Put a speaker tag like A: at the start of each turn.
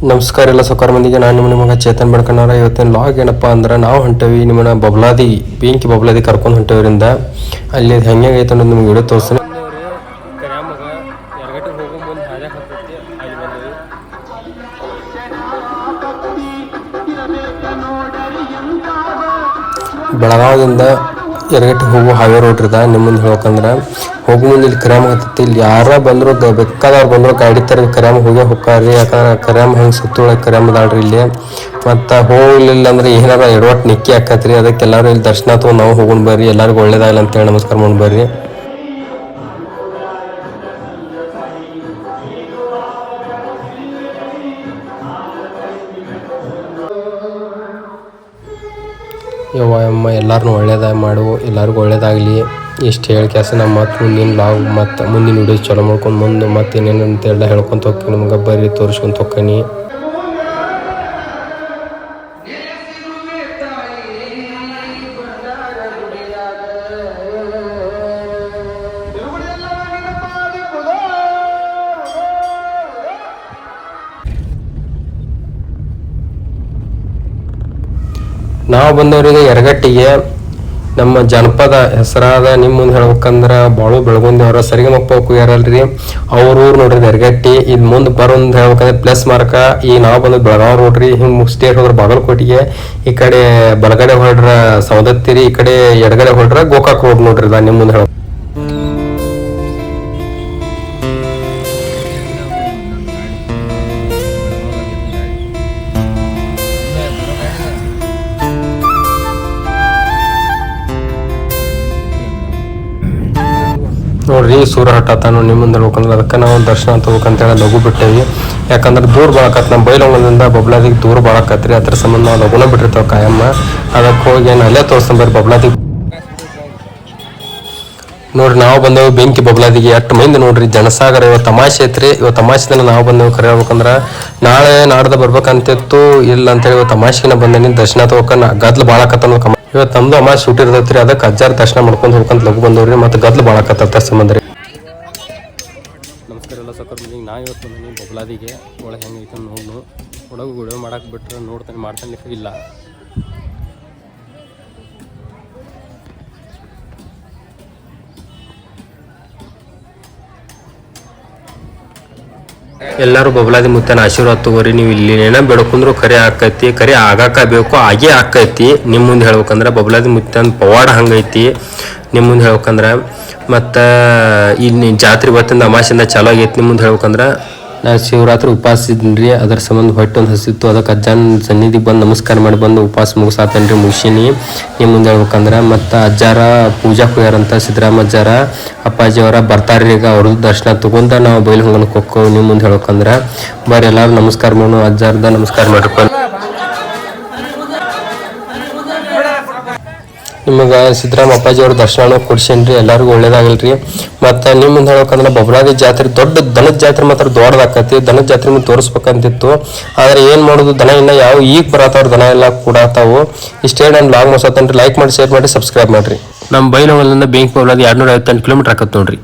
A: ನಮಸ್ಕಾರ ಎಲ್ಲ ಸೌಕಾರ ಮಂದಿಗೆ. ನಾನು ನಿಮಗೆ ಚೇತನ್ ಬೆಳ್ಕೊಂಡವ್ರ. ಇವತ್ತಿನ ಲಾಗ್ ಏನಪ್ಪ ಅಂದ್ರೆ ನಾವು ಹೊಂಟೇವಿ ನಿಮ್ಮನ್ನ ಬಬ್ಲಾದಿ ಬೆಂಕಿ ಬಬ್ಲಾದಿ ಕರ್ಕೊಂಡು ಹೊಂಟೇವ್ರಿಂದ ಅಲ್ಲಿ ಹೆಂಗೆ ಐತೆ ಅನ್ನೋದು ನಿಮ್ಗೆ ವಿಡಿಯೋ ತೋರಿಸ್ತೀನಿ. ಬೆಳಗಾವಿಯಿಂದ ಎರಗಟ್ಟಿಗೆ ಹೋಗೋ ಹಾವೇ ರೋಡ್ ಇರ್ದ. ನಿಮ್ಮ ಮುಂದೆ ಹೇಳ್ಬೇಕಂದ್ರೆ ಹೋಗೋ ಮುಂದೆ ಇಲ್ಲಿ ಕರ್ಯಾಮ್ ಹತ್ತೈತಿ. ಇಲ್ಲಿ ಯಾರ ಬಂದ್ರು ಬೇಕಾದವ್ರು ಬಂದ್ರು ಗಾಡಿ ತರ ಕರ್ಯಾಮ್ ಹೋಗೇ ಹೋಗ್ತಾರ್ರಿ. ಯಾಕಂದ್ರೆ ಕರ್ಯಾಮ್ ಹೆಂಗೆ ಸುತ್ತೊಳಗೆ ಕರ್ಯಾಮ್ ಅದಾಳ್ರಿ ಇಲ್ಲಿ. ಮತ್ತು ಹೋಗ್ಲಿಲ್ಲ ಅಂದ್ರೆ ಏನಾರ ಎಡವಟ್ಟು ನಿಕ್ಕಿ ಹಾಕತ್ರಿ. ಅದಕ್ಕೆ ಎಲ್ಲರೂ ಇಲ್ಲಿ ದರ್ಶನ ತಗೊಂಡು ನಾವು ಹೋಗೋಣ ಬರ್ರಿ, ಎಲ್ಲರಿಗೂ ಒಳ್ಳೇದಾಗಲ್ಲ ಅಂತೇಳಿ ನಮಸ್ಕಾರ ಮಾಡಿ ಬರ್ರಿ. ಯವ್ವ ಅಮ್ಮ ಎಲ್ಲರೂ ಒಳ್ಳೇದಾಗಿ ಮಾಡು, ಎಲ್ಲರಿಗೂ ಒಳ್ಳೇದಾಗಲಿ. ಇಷ್ಟು ಹೇಳಿ ಕೆಲಸ ನಮ್ಮ ಮತ್ತು ಮುಂದಿನ ಲಾಗ್ ಮತ್ತು ಮುಂದಿನ ವಿಡಿಯೋ ಚಲೋ ಮಾಡ್ಕೊಂಡು ಮುಂದೆ ಮತ್ತೆ ಏನೇನು ಅಂತೆಲ್ಲ ಹೇಳ್ಕೊತ ಹೋಗ್ತೀನಿ. ನಿಮ್ಗೆ ಬರ್ರಿ ತೋರಿಸ್ಕೊಂತ ಹೋಗ್ತೀನಿ. ನಾವು ಬಂದವರಿಗೆ ಯರಗಟ್ಟಿಗೆ ನಮ್ಮ ಜನಪದ ಹೆಸರಾದ ನಿಮ್ಮ ಮುಂದೆ ಹೇಳ್ಬೇಕಂದ್ರೆ ಬಾಳು ಬೆಳಗುಂದಿಯವರ ಸರಿಗಮಪ್ಪ ಕುಯ್ಯಾರಲ್ರಿ ಅವ್ರ ಊರು ನೋಡ್ರಿ ಯರಗಟ್ಟಿ. ಇದು ಮುಂದೆ ಬರೋಂದು ಹೇಳ್ಬೇಕಂದ್ರೆ ಪ್ಲಸ್ ಮಾರ್ಕ. ಈ ನಾವು ಬಂದು ಬೆಳಗಾವಿ ರೋಡ್ರಿ. ಹಿಂಗೆ ಸ್ಟೇಟ್ ಹೋದ್ರೆ ಬಾಗಲಕೋಟೆಗೆ, ಈ ಕಡೆ ಬಲಗಡೆ ಹೊರಡ್ರ ಸೌದತ್ತಿರಿ, ಈ ಕಡೆ ಎಡಗಡೆ ಹೊರಡ್ರ ಗೋಕಾಕ್ ರೋಡ್ ನೋಡ್ರಿ. ನಿಮ್ಮ ಮುಂದೆ ಹೇಳ ನೋಡ್ರಿ ಸೂರ್ಯ ಹಟ್ಟತಾನು ನಿಮ್ಮ ಮುಂದೆ ಹೇಳ್ಬೇಕಂದ್ರೆ ಅದಕ್ಕೆ ನಾವು ದರ್ಶನ ತಗೋಬೇಕಂತೇಳಿ ಲಘು ಬಿಟ್ಟೇವಿ. ಯಾಕಂದ್ರೆ ದೂರ ಬಾಳಕತ್ ನಮ್ಮ ಬೈಲೊಂಗದಿಂದ ಬಬ್ಲಾದಿಗೆ ದೂರ ಬಾಳಕತ್ರಿ. ಅದ್ರ ಸಂಬಂಧ ನಾವು ಲಘುನ ಬಿಟ್ಟಿರ್ತಾವೆ ಕಾಯಮ್ಮ. ಅದಕ್ಕೆ ಹೋಗಿ ಏನು ಅಲ್ಲೇ ತೋರಿಸ್ಕೊಂಬರ್ರಿ ಬಬ್ಲಾದಿಗೆ. ನೋಡ್ರಿ ನಾವು ಬಂದೇವು ಬೆಂಕಿ ಬಬ್ಲಾದಿಗೆ. ಎಷ್ಟು ಮಂದಿ ನೋಡ್ರಿ ಜನಸಾಗರ. ಇವತ್ತು ತಮಾಷೆ ಐತ್ರಿ. ಇವತ್ತು ತಮಾಷೆದಿಂದ ನಾವು ಬಂದೇವು. ಕರೆ ಹೇಳ್ಬೇಕಂದ್ರೆ ನಾಳೆ ನಾಡ್ದ ಬರ್ಬೇಕಂತಿತ್ತು, ಇಲ್ಲ ಅಂತೇಳಿ ಇವತ್ತು ತಮಾಷೆನ ಬಂದೇನಿ. ದರ್ಶನ ತಗೋಕ ಗದ್ಲು ಬಾಳಕತ್ತ. ಇವತ್ತು ನಮ್ದು ಅಮಾವಾಸ್ಯೆ ಶೂಟ್ ಇರ್ತೈತ್ರಿ. ಅದಕ್ಕೆ ಅಜ್ಜಾರ ದರ್ಶನ ಮಾಡ್ಕೊಂಡು ಹೋಗ್ಕಂತ ಲಘು ಬಂದವ್ರಿ. ಮತ್ತು ಗದ್ಲು ಬಾಳಕತ್ತ ಸಂಬಂಧ ರೀ. ನಮಸ್ಕಾರ ಎಲ್ಲ ಸಕರ್ ಮಂದಿಗೆ. ನಾ ಇವತ್ತು ಬಂದೀನಿ ಬಬ್ಲಾದಿಗೆ. ಒಳಗೆ ಹೆಂಗೈತೆ ನೋಡು. ಒಳಗೆ ವಿಡಿಯೋ ಮಾಡಕ್ಕೆ ಬಿಟ್ರೆ ನೋಡ್ತಾನೆ ಮಾಡ್ತಾನೆ ಇಲ್ಲ. ಎಲ್ಲರೂ ಬಬ್ಲಾದಿ ಮುತ್ತನ ಆಶೀರ್ವಾದ ತಗೋರಿ. ನೀವು ಇಲ್ಲಿ ಏನ ಬೇಡ್ಕೊಂಡ್ರು ಕರೆ ಆಕೈತಿ, ಕರೆ ಆಗಾಕ ಬೇಕು, ಆಗೇ ಆಕೈತಿ. ನಿಮ್ಮ ಮುಂದೆ ಹೇಳ್ಬೇಕಂದ್ರೆ ಬಬ್ಲಾದಿ ಮುತ್ತನ ಪವಾಡ ಹಂಗೈತಿ ನಿಮ್ಮ ಮುಂದೆ ಹೇಳ್ಬೇಕಂದ್ರೆ. ಮತ್ತು ಇಲ್ಲಿ ಜಾತ್ರೆ ಇವತ್ತಿಂದ ಅಮಾಸಿಂದ ಚಾಲೂ ಆಗೈತಿ. ನಿಮ್ಮ ಮುಂದೆ ಹೇಳ್ಬೇಕಂದ್ರೆ ನಾನು ಶಿವರಾತ್ರಿ ಉಪವಾಸ ಇದ್ದೀನಿ. ಅದ್ರ ಸಂಬಂಧ ಹೊಟ್ಟೆ ಒಂದು ಹಸಿತ್ತು. ಅದಕ್ಕೆ ಅಜ್ಜನ ಸನ್ನಿಧಿಗೆ ಬಂದು ನಮಸ್ಕಾರ ಮಾಡಿ ಬಂದು ಉಪವಾಸ ಮುಗಿಸಾತೇನ್ರಿ, ಮುಗಿಸೀನಿ ನಿಮ್ಮ ಮುಂದೆ ಹೇಳ್ಬೇಕಂದ್ರೆ. ಮತ್ತು ಅಜ್ಜಾರ ಪೂಜಾ ಕುಯ್ಯಾರಂತ ಸಿದ್ದರಾಮ ಅಜ್ಜಾರ ಅಪ್ಪಾಜಿಯವರ ಬರ್ತಾರ್ರಿ. ಈಗ ಅವ್ರದ್ದು ದರ್ಶನ ತಗೊಂಡ ನಾವು ಬೈಲ್ ಹೊಂಗನಕ್ಕೆ ಹೋಗ್ಕೋ. ನಿಮ್ಮ ಮುಂದೆ ಹೇಳ್ಬೇಕಂದ್ರೆ ಬರ್ರಿ ಎಲ್ಲರೂ ನಮಸ್ಕಾರ ಮಾಡು. ಅಜ್ಜಾರ್ದ ನಮಸ್ಕಾರ ಮಾಡ್ಕೊಂಡು ನಿಮಗೆ ಸಿದ್ದರಾಮ ಅಪ್ಪಾಜಿ ಅವ್ರ ದರ್ಶನ ಕೊಡ್ಸೇನ್ರಿ. ಎಲ್ಲರಿಗೂ ಒಳ್ಳೇದಾಗಲ್ರಿ. ಮತ್ತು ನಿಮ್ಮ ಮುಂದೆ ಹೇಳ್ಬೇಕಂದ್ರೆ ಬಬ್ಲಾದಿ ಜಾತ್ರೆ ದೊಡ್ಡ ದನದ ಜಾತ್ರೆ ಮಾತ್ರ ದೊಡ್ಡದಾಕತಿ. ದನದ ಜಾತ್ರೆ ಮುಂದೆ ತೋರಿಸ್ಬೇಕಂತಿತ್ತು. ಆದರೆ ಏನು ಮಾಡೋದು, ದನ ಇನ್ನು ಯಾವ ಈಗ ಬರತ್ತವ್ರ ದನ ಎಲ್ಲ ಕೂಡಾತಾವು. ಇಷ್ಟೇ ನಾನು ಲಾಗ್ ಮಾಡ್ಸತ್ತೇನ್ರಿ. ಲೈಕ್ ಮಾಡಿ, ಶೇರ್ ಮಾಡಿ, ಸಬ್ಸ್ಕ್ರೈಬ್ ಮಾಡಿರಿ. ನಮ್ಮ ಬೈಲಹೊಂಗಲದಿಂದ ಬೆಂಕಿ ಬಬ್ಲಾದಿ 258 ಕಿಲೋಮೀಟರ್ ಆಕತ್ ನೋಡ್ರಿ.